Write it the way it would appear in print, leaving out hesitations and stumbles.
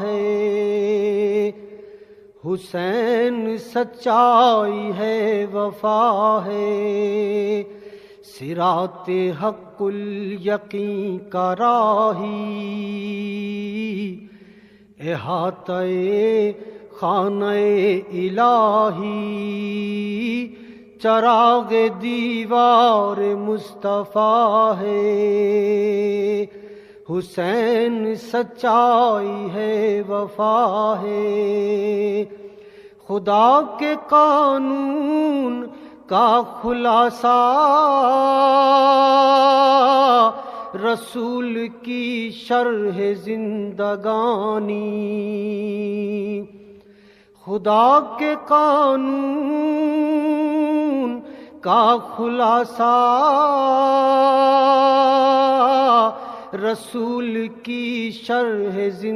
ہے حسین سچائی ہے وفا ہے صراط حق الیقین کا راہی احاطہ خانہ الہی چراغ دیوار مصطفیٰ ہے حسین سچائی ہے وفا ہے خدا کے قانون کا خلاصہ رسول کی شرح زندگانی خدا کے قانون کا خلاصہ رسول کی شرح زندگانی